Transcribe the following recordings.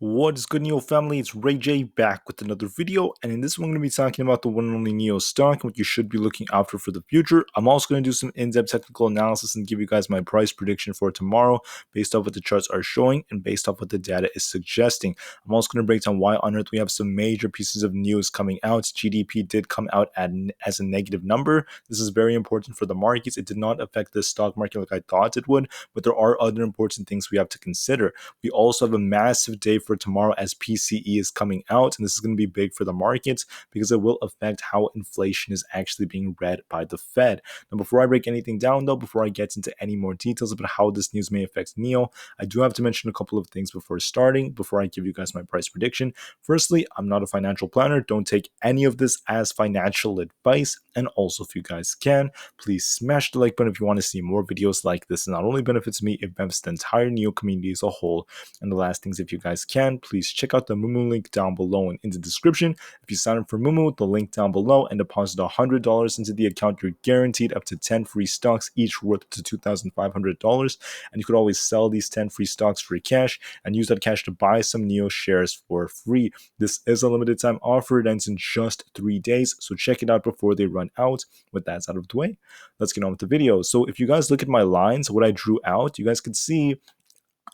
What is good, NIO family? It's Rey-Jay back with another video, and in this one, I'm going to be talking about the one and only NIO stock and what you should be looking out for the future. I'm also going to do some in-depth technical analysis and give you guys my price prediction for tomorrow based off what the charts are showing and based off what the data is suggesting. I'm also going to break down why on earth we have some major pieces of news coming out. GDP did come out as a negative number. This is very important for the markets. It did not affect the stock market like I thought it would, but there are other important things we have to consider. We also have a massive day for tomorrow as PCE is coming out, and this is going to be big for the markets because it will affect how inflation is actually being read by the Fed. Now, before I break anything down though, before I get into any more details about how this news may affect NIO, I do have to mention a couple of things before I give you guys my price prediction. Firstly, I'm not a financial planner. Don't take any of this as financial advice. And also, if you guys can, please smash the like button if you want to see more videos like this. It not only benefits me, it benefits the entire NIO community as a whole. And the last things, if you guys can, please check out the Moomoo link down below and in the description. If you sign up for Moomoo, the link down below, and deposit $100 into the account, you're guaranteed up to 10 free stocks, each worth to $2,500. And you could always sell these 10 free stocks for cash and use that cash to buy some NIO shares for free. This is a limited time offer. It ends in just 3 days, so check it out before they run out. With that out of the way, let's get on with the video. So if you guys look at my lines, what I drew out, you guys can see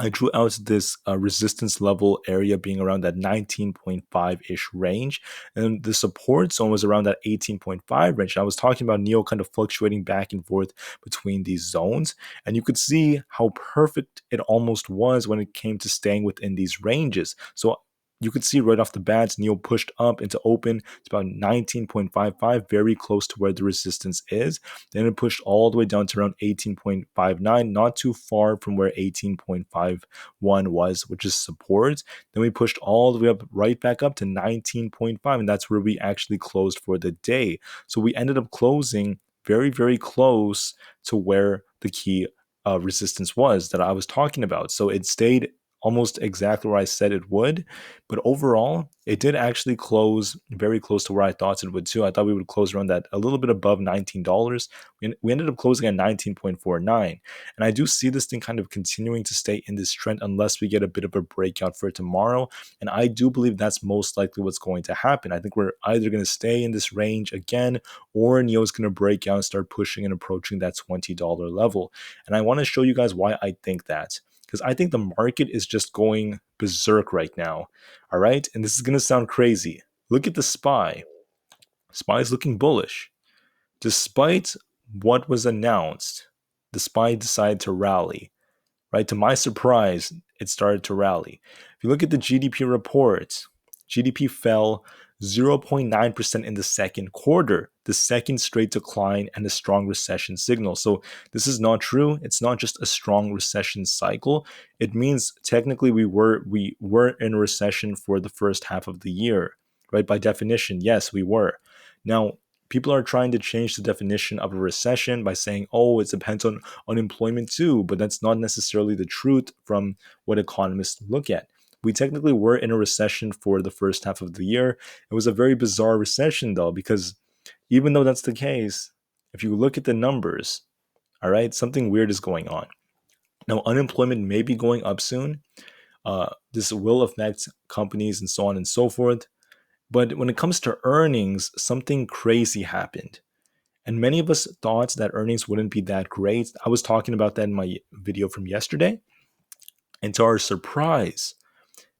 I drew out this resistance level area being around that 19.5-ish range, and the support zone was around that 18.5 range. And I was talking about NIO kind of fluctuating back and forth between these zones, and you could see how perfect it almost was when it came to staying within these ranges. So you could see right off the bat, NIO pushed up into open. It's about 19.55, very close to where the resistance is. Then it pushed all the way down to around 18.59, not too far from where 18.51 was, which is support. Then we pushed all the way up, right back up to 19.5, and that's where we actually closed for the day. So we ended up closing very, very close to where the key resistance was that I was talking about. So it stayed almost exactly where I said it would, but overall, it did actually close very close to where I thought it would too. I thought we would close around that, a little bit above $19. We ended up closing at 19.49, and I do see this thing kind of continuing to stay in this trend unless we get a bit of a breakout for tomorrow, and I do believe that's most likely what's going to happen. I think we're either going to stay in this range again, or NIO is going to break out and start pushing and approaching that $20 level, and I want to show you guys why I think that, because I think the market is just going berserk right now. All right. And this is going to sound crazy. Look at the SPY. SPY is looking bullish. Despite what was announced, the SPY decided to rally. Right. To my surprise, it started to rally. If you look at the GDP report, GDP fell 0.9% in the second quarter, the second straight decline and a strong recession signal. So this is not true. It's not just a strong recession cycle. It means technically we were in a recession for the first half of the year, right? By definition, yes, we were. Now, people are trying to change the definition of a recession by saying, oh, it depends on unemployment too, but that's not necessarily the truth from what economists look at. We technically were in a recession for the first half of the year. It was a very bizarre recession, though, because even though that's the case, if you look at the numbers, all right, something weird is going on. Now, unemployment may be going up soon. This will affect companies and so on and so forth. But when it comes to earnings, something crazy happened. And many of us thought that earnings wouldn't be that great. I was talking about that in my video from yesterday. And to our surprise,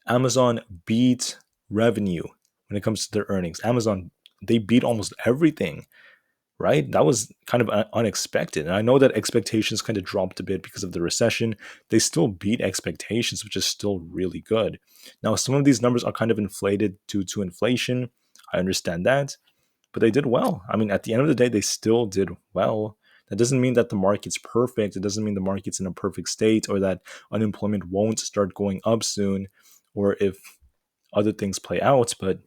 Amazon beat revenue when it comes to their earnings. Amazon, they beat almost everything, right? That was kind of unexpected. And I know that expectations kind of dropped a bit because of the recession. They still beat expectations, which is still really good. Now, some of these numbers are kind of inflated due to inflation. I understand that, but they did well. I mean, at the end of the day, they still did well. That doesn't mean that the market's perfect. It doesn't mean the market's in a perfect state or that unemployment won't start going up soon, or if other things play out. But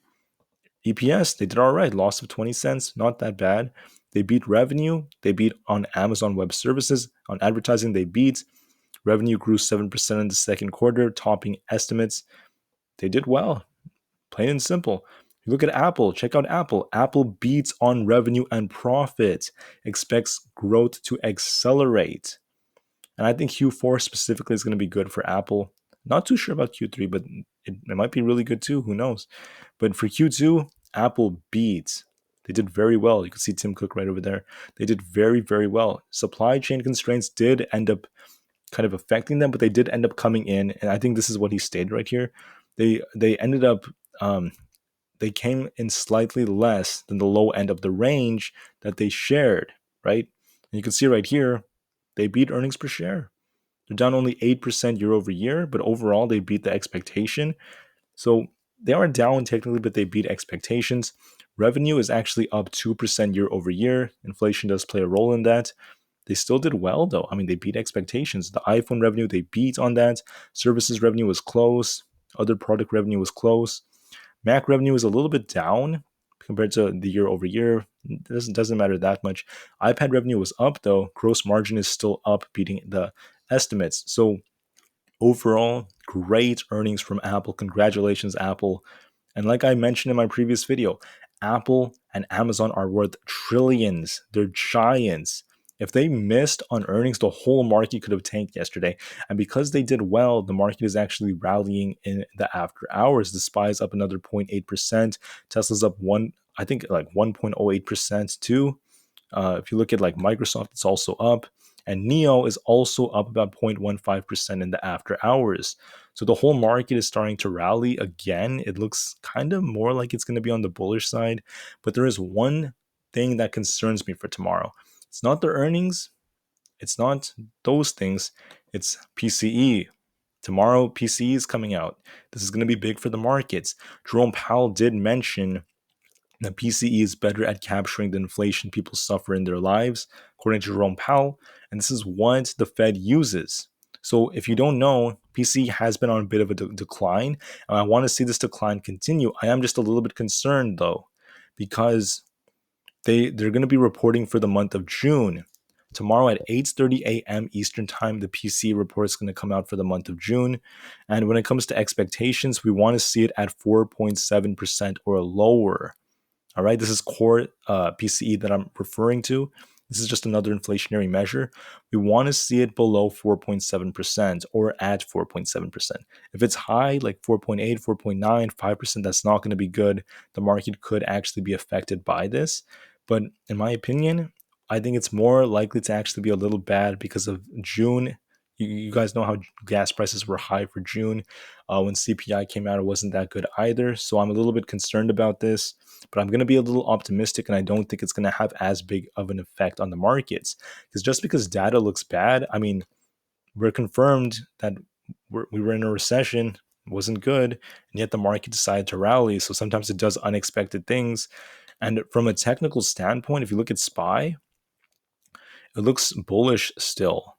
EPS, they did all right. Loss of 20 cents, not that bad. They beat revenue. They beat on Amazon Web Services. On advertising, they beat. Revenue grew 7% in the second quarter, topping estimates. They did well, plain and simple. You look at Apple, check out Apple. Apple beats on revenue and profit, expects growth to accelerate. And I think Q4 specifically is going to be good for Apple. Not too sure about Q3, but it might be really good too. Who knows? But for Q2, Apple beats. They did very well. You can see Tim Cook right over there. They did very, very well. Supply chain constraints did end up kind of affecting them, but they did end up coming in. And I think this is what he stated right here. They ended up they came in slightly less than the low end of the range that they shared, right? And you can see right here, they beat earnings per share. They're down only 8% year over year, but overall they beat the expectation. So they are down technically, but they beat expectations. Revenue is actually up 2% year over year. Inflation does play a role in that. They still did well though. I mean, they beat expectations. The iPhone revenue, they beat on that. Services revenue was close. Other product revenue was close. Mac revenue is a little bit down compared to the year over year. It doesn't matter that much. iPad revenue was up though. Gross margin is still up, beating the estimates. So overall, great earnings from Apple. Congratulations, Apple. And like I mentioned in my previous video, Apple and Amazon are worth trillions. They're giants. If they missed on earnings, the whole market could have tanked yesterday. And because they did well, the market is actually rallying in the after hours. The SPY is up another 0.8%. Tesla's up I think like 1.08% too. If you look at like Microsoft, it's also up. And NIO is also up about 0.15% in the after hours. So the whole market is starting to rally again. It looks kind of more like it's going to be on the bullish side. But there is one thing that concerns me for tomorrow. It's not the earnings, it's not those things, it's PCE. Tomorrow, PCE is coming out. This is going to be big for the markets. Jerome Powell did mention the PCE is better at capturing the inflation people suffer in their lives, according to Jerome Powell, and this is what the Fed uses. So if you don't know, PCE has been on a bit of a decline, and I want to see this decline continue. I am just a little bit concerned though, because they're going to be reporting for the month of June. Tomorrow at 8:30 a.m. Eastern Time, the PCE report is going to come out for the month of June. And when it comes to expectations, we want to see it at 4.7% or lower. All right, this is core PCE that I'm referring to. This is just another inflationary measure. We want to see it below 4.7% or at 4.7%. If it's high, like 4.8, 4.9, 5%, that's not going to be good. The market could actually be affected by this. But in my opinion, I think it's more likely to actually be a little bad because of June. You guys know how gas prices were high for June. When CPI came out, it wasn't that good either. So I'm a little bit concerned about this, but I'm going to be a little optimistic, and I don't think it's going to have as big of an effect on the markets. Because just because data looks bad, I mean, we're confirmed that we were in a recession, wasn't good, and yet the market decided to rally. So sometimes it does unexpected things. And from a technical standpoint, if you look at SPY, it looks bullish still.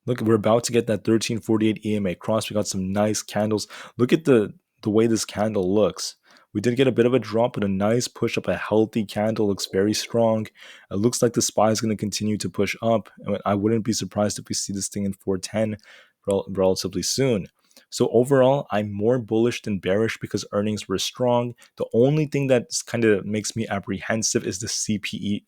Look, we're about to get that 1348 EMA cross. We got some nice candles. Look at the way this candle looks. We did get a bit of a drop, but a nice push up, a healthy candle, looks very strong. It looks like the SPY is going to continue to push up. I wouldn't be surprised if we see this thing in 410 relatively soon. So overall, I'm more bullish than bearish because earnings were strong. The only thing that kind of makes me apprehensive is the PCE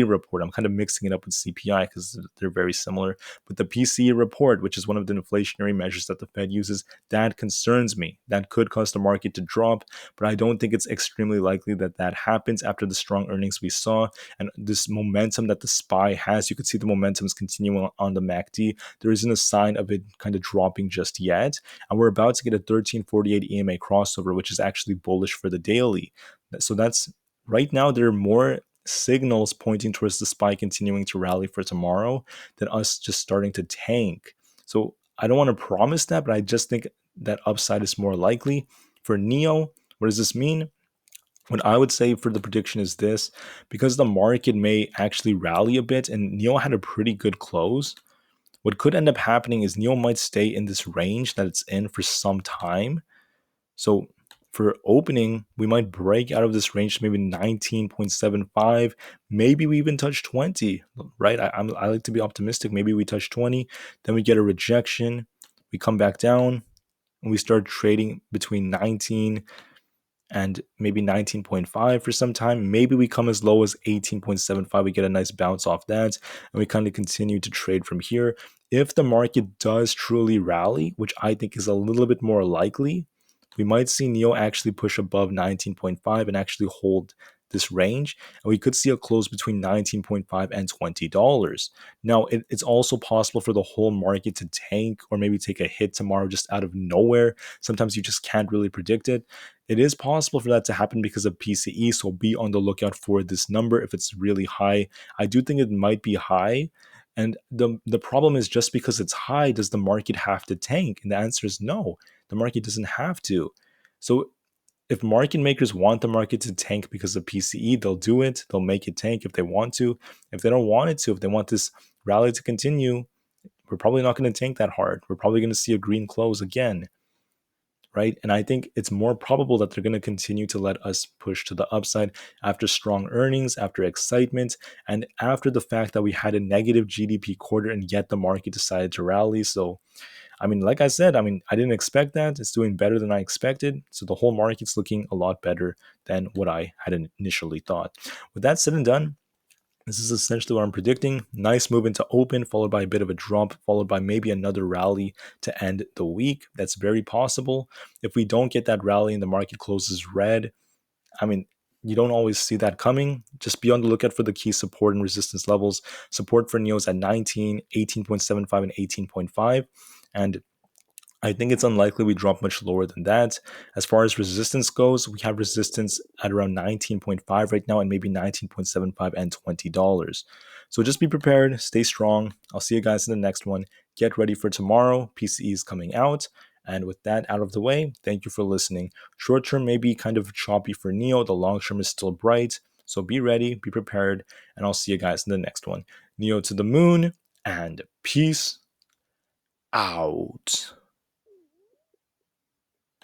report. I'm kind of mixing it up with CPI because they're very similar. But the PCE report, which is one of the inflationary measures that the Fed uses, that concerns me. That could cause the market to drop, but I don't think it's extremely likely that that happens after the strong earnings we saw and this momentum that the SPY has. You could see the momentum is continuing on the MACD. There isn't a sign of it kind of dropping just yet, and we're about to get a 1348 EMA crossover, which is actually bullish for the daily. So that's right now, there are more signals pointing towards the SPY continuing to rally for tomorrow than us just starting to tank. So I don't want to promise that, but I just think that upside is more likely. For NIO, what does this mean? What I would say for the prediction is this: because the market may actually rally a bit and NIO had a pretty good close, what could end up happening is NIO might stay in this range that it's in for some time. So for opening, we might break out of this range, maybe 19.75. Maybe we even touch 20, right? I like to be optimistic. Maybe we touch 20, then we get a rejection. We come back down and we start trading between 19 and maybe 19.5 for some time. Maybe we come as low as 18.75. We get a nice bounce off that, and we kind of continue to trade from here. If the market does truly rally, which I think is a little bit more likely, we might see NIO actually push above 19.5 and actually hold this range, and we could see a close between 19.5 and $20. Now, it's also possible for the whole market to tank or maybe take a hit tomorrow just out of nowhere. Sometimes you just can't really predict it. It is possible for that to happen because of PCE, so be on the lookout for this number if it's really high. I do think it might be high. And the problem is, just because it's high, does the market have to tank? And the answer is no, the market doesn't have to. So if market makers want the market to tank because of PCE, they'll do it. They'll make it tank if they want to. If they don't want it to, if they want this rally to continue, we're probably not going to tank that hard. We're probably going to see a green close again, right? And I think it's more probable that they're going to continue to let us push to the upside after strong earnings, after excitement, and after the fact that we had a negative GDP quarter and yet the market decided to rally. So I mean, like I said, I didn't expect that. It's doing better than I expected. So the whole market's looking a lot better than what I had initially thought. With that said and done, this is essentially what I'm predicting. Nice move into open, followed by a bit of a drop, followed by maybe another rally to end the week. That's very possible. If we don't get that rally and the market closes red, I mean, you don't always see that coming. Just be on the lookout for the key support and resistance levels. Support for NIOs at 19, 18.75, and 18.5. And I think it's unlikely we drop much lower than that. As far as resistance goes, we have resistance at around 19.5 right now and maybe 19.75 and $20. So just be prepared, stay strong. I'll see you guys in the next one. Get ready for tomorrow. PCE is coming out. And with that out of the way, thank you for listening. Short term may be kind of choppy for NIO. The long term is still bright. So be ready, be prepared, and I'll see you guys in the next one. NIO to the moon, and peace out.